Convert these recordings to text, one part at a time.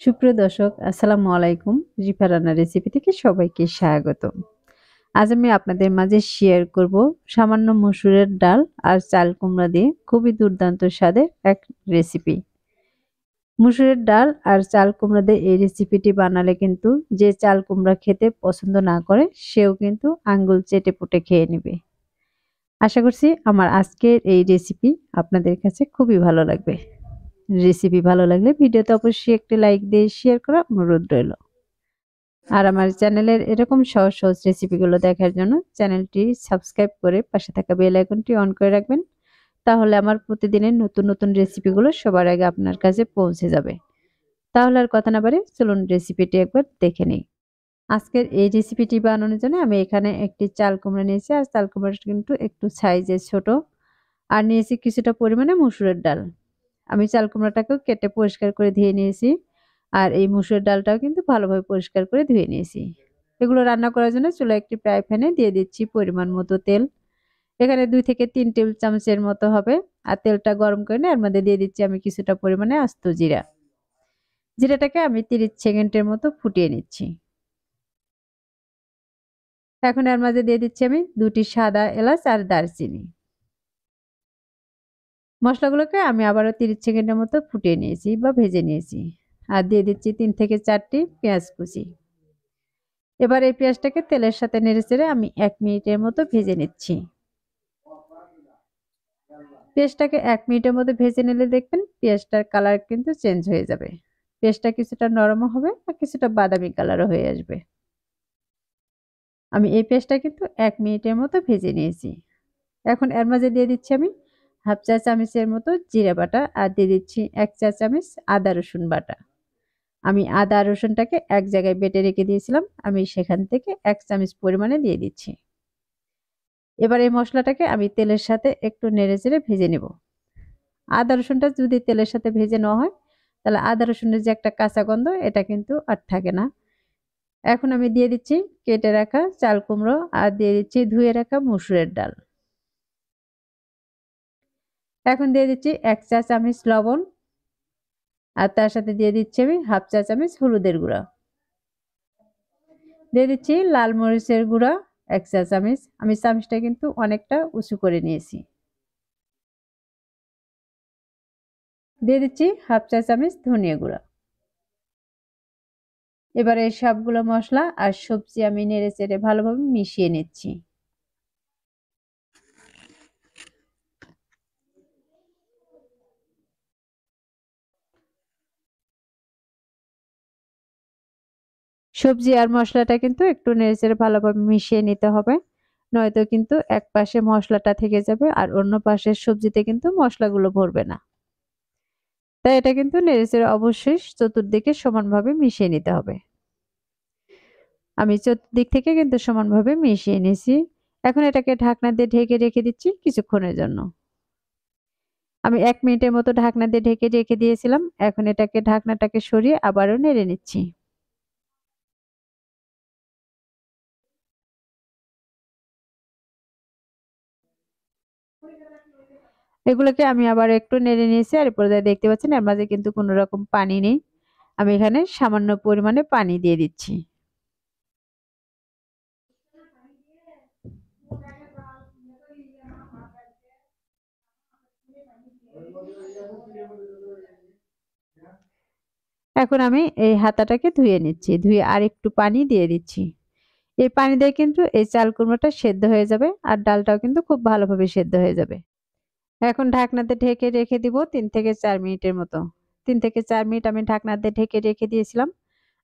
সুপ্রিয় দর্শক, আসসালামু আলাইকুম। রিফা রান্নার রেসিপি থেকে সবাইকে স্বাগতম। আজ আমি আপনাদের মাঝে শেয়ার করব সামান্য মসুরের ডাল আর চাল কুমড়া দিয়ে খুবই দুর্দান্ত স্বাদের এক রেসিপি। মসুরের ডাল আর চাল কুমড়া দিয়ে এই রেসিপিটি বানালে কিন্তু যে চাল কুমড়া খেতে পছন্দ না করে সেও কিন্তু আঙ্গুল চেটে পুটে খেয়ে নেবে। আশা করছি আমার আজকের এই রেসিপি আপনাদের কাছে খুবই ভালো লাগবে। রেসিপি ভালো লাগলে ভিডিওতে অবশ্যই একটি লাইক দিয়ে শেয়ার করার অনুরোধ রইল। আর আমার চ্যানেলের এরকম সহজ সহজ রেসিপিগুলো দেখার জন্য চ্যানেলটি সাবস্ক্রাইব করে পাশে থাকা বেল আইকনটি অন করে রাখবেন। তাহলে আমার প্রতিদিনের নতুন নতুন রেসিপিগুলো সবার আগে আপনার কাছে পৌঁছে যাবে। তাহলে আর কথা না বাড়িয়ে চলুন রেসিপিটি একবার দেখে নিই। আজকের এই রেসিপিটি বানানোর জন্য আমি এখানে একটি চাল কুমড়া নিয়েছি, আর চাল কুমড়াটা কিন্তু একটু সাইজে ছোট। আর নিয়েছি কিছুটা পরিমাণে মসুরের ডাল। আমি চাল কুমড়াটাকেও কেটে পরিষ্কার করে ধুয়ে নিয়েছি। আর এই মসুরের ডালটাও কিন্তু ভালোভাবে পরিষ্কার করে ধুয়ে নিয়েছি। এগুলো রান্না করার জন্য চুলায় একটি ফ্রাই প্যানে দিয়ে দিচ্ছি পরিমাণ মতো তেল। এখানে 2 থেকে 3 টেবিল চামচের মতো হবে। আর তেলটা গরম করে নিয়ে এর মধ্যে দিয়ে দিচ্ছি আমি কিছুটা পরিমাণে আস্ত জিরা। জিরাটাকে আমি 30 সেকেন্ডের মতো ফুটিয়ে নিচ্ছি। এখন এর মাঝে দিয়ে দিচ্ছি আমি 2টি সাদা এলাচ আর দারচিনি। মশলাগুলোকে আমি আবারও 30 সেকেন্ডের মতো ফুটিয়ে নিয়েছি বা ভেজে নিয়েছি। আর দিয়ে দিচ্ছি 3 থেকে 4টি পেঁয়াজ কুচি। এবার এই পেঁয়াজটাকে তেলের সাথে নেড়েচেড়ে আমি 1 মিনিটের মতো ভেজে নিচ্ছি। পেঁয়াজটাকে 1 মিনিটের মধ্যে ভেজে নিলে দেখবেন পেঁয়াজটার কালার কিন্তু চেঞ্জ হয়ে যাবে। পেঁয়াজটা কিছুটা নরমও হবে আর কিছুটা বাদামি কালারও হয়ে আসবে। আমি এই পেঁয়াজটা কিন্তু 1 মিনিটের মতো ভেজে নিয়েছি। এখন এর মাঝে দিয়ে দিচ্ছি আমি হাফ চা চামচের মতো জিরা বাটা, আর দিয়ে দিচ্ছি 1 চা চামচ আদা রসুন বাটা। আমি আদা রসুনটাকে এক জায়গায় বেটে রেখে দিয়েছিলাম, আমি সেখান থেকে 1 চামচ পরিমাণে দিয়ে দিচ্ছি। এবার এই মশলাটাকে আমি তেলের সাথে একটু নেড়েচেড়ে ভেজে নেব। আদা রসুনটা যদি তেলের সাথে ভেজে নেওয়া হয় তাহলে আদা রসুনের যে একটা কাঁচা গন্ধ এটা কিন্তু আর থাকে না। এখন আমি দিয়ে দিচ্ছি কেটে রাখা চাল কুমড়ো, আর দিয়ে দিচ্ছি ধুয়ে রাখা মসুরের ডাল। এখন দিয়ে দিচ্ছি 1 চা চামচ লবণ, আর তার সাথে দিয়ে দিচ্ছি আমি হাফ চা চামচ হলুদের গুঁড়া। দিয়ে দিচ্ছি লাল মরিচের গুঁড়া 1 চা চামচ। আমি চামচটা কিন্তু অনেকটা উঁচু করে নিয়েছি। দিয়ে দিচ্ছি হাফ চা চামচ ধনিয়া গুঁড়া। এবার এই সবগুলো মশলা আর সবজি আমি নেড়েচেড়ে ভালোভাবে মিশিয়ে নিচ্ছি। সবজি আর মশলাটা কিন্তু একটু নেড়েচেড়ে ভালোভাবে মিশিয়ে নিতে হবে, নয়তো কিন্তু এক পাশে মশলাটা থেকে যাবে আর অন্য পাশের সবজিতে কিন্তু মশলাগুলো ভরবে না। তাই এটা কিন্তু নেড়েচেড়ে অবশ্যই চতুর্দিকে সমানভাবে মিশিয়ে নিতে হবে। আমি চতুর্দিক থেকে কিন্তু সমানভাবে মিশিয়ে নিয়েছি। এখন এটাকে ঢাকনা দিয়ে ঢেকে রেখে দিচ্ছি কিছুক্ষণের জন্য। আমি 1 মিনিটের মতো ঢাকনা দিয়ে ঢেকে রেখে দিয়েছিলাম। এখন এটাকে ঢাকনাটাকে সরিয়ে আবারও নেড়ে নিচ্ছি। এগুলোকে আমি আবার একটু নেড়ে নিয়েছি, আর পর্যায়ে দেখতে পাচ্ছেন এর মাঝে কিন্তু কোনো রকম পানি নেই। আমি এখানে সামান্য পরিমাণে পানি দিয়ে দিচ্ছি। এখন আমি এই হাতাটাকে ধুয়ে নিচ্ছি, ধুয়ে আর একটু পানি দিয়ে দিচ্ছি। এই পানি দিয়ে কিন্তু এই চাল কুমড়োটা সেদ্ধ হয়ে যাবে, আর ডালটাও কিন্তু খুব ভালোভাবে সেদ্ধ হয়ে যাবে। এখন ঢাকনাতে ঢেকে রেখে দিব 3 থেকে 4 মিনিটের মতো। 3 থেকে 4 মিনিট আমি ঢাকনাতে ঢেকে রেখে দিয়েছিলাম।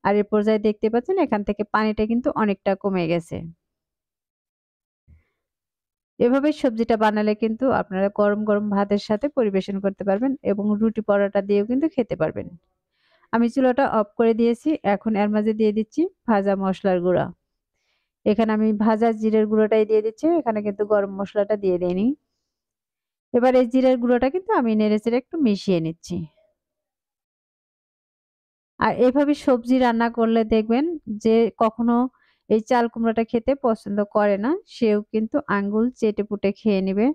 আর এই পর্যায়ে দেখতে পাচ্ছেন এখান থেকে পানিটা কিন্তু অনেকটা কমে গেছে। এভাবে সবজিটা বানালে কিন্তু আপনারা গরম গরম ভাতের সাথে পরিবেশন করতে পারবেন এবং রুটি পরোটা দিয়েও কিন্তু খেতে পারবেন। আমি চুলাটা অফ করে দিয়েছি। এখন এর মাঝে দিয়ে দিচ্ছি ভাজা মশলার গুঁড়া। এখানে আমি ভাজা জিরের গুঁড়োটাই দিয়ে দিচ্ছি, এখানে কিন্তু গরম মশলাটা দিয়ে দেইনি। এবার এই জিরের গুঁড়োটা কিন্তু আমি নেড়েচেড়ে একটু মিশিয়ে নিচ্ছি। আর এভাবে সবজি রান্না করলে দেখবেন যে কখনো এই চাল কুমড়াটা খেতে পছন্দ করে না সেও কিন্তু আঙ্গুল চেটে পুটে খেয়ে নেবে,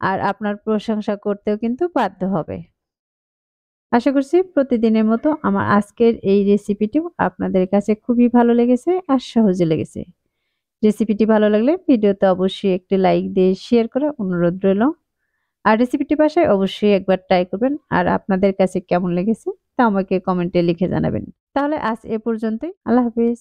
আর আপনার প্রশংসা করতেও কিন্তু বাধ্য হবে। আশা করছি প্রতিদিনের মতো আমার আজকের এই রেসিপিটিও আপনাদের কাছে খুবই ভালো লেগেছে আর সহজে লেগেছে। রেসিপিটি ভালো লাগলে ভিডিওতে অবশ্যই একটি লাইক দিয়ে শেয়ার করার অনুরোধ রইল। আর রেসিপিটি বাসায় অবশ্যই একবার ট্রাই করবেন। আর আপনাদের কাছে কেমন লেগেছে তা আমাকে কমেন্টে লিখে জানাবেন। তাহলে আজ এ পর্যন্তই। আল্লাহ হাফেজ।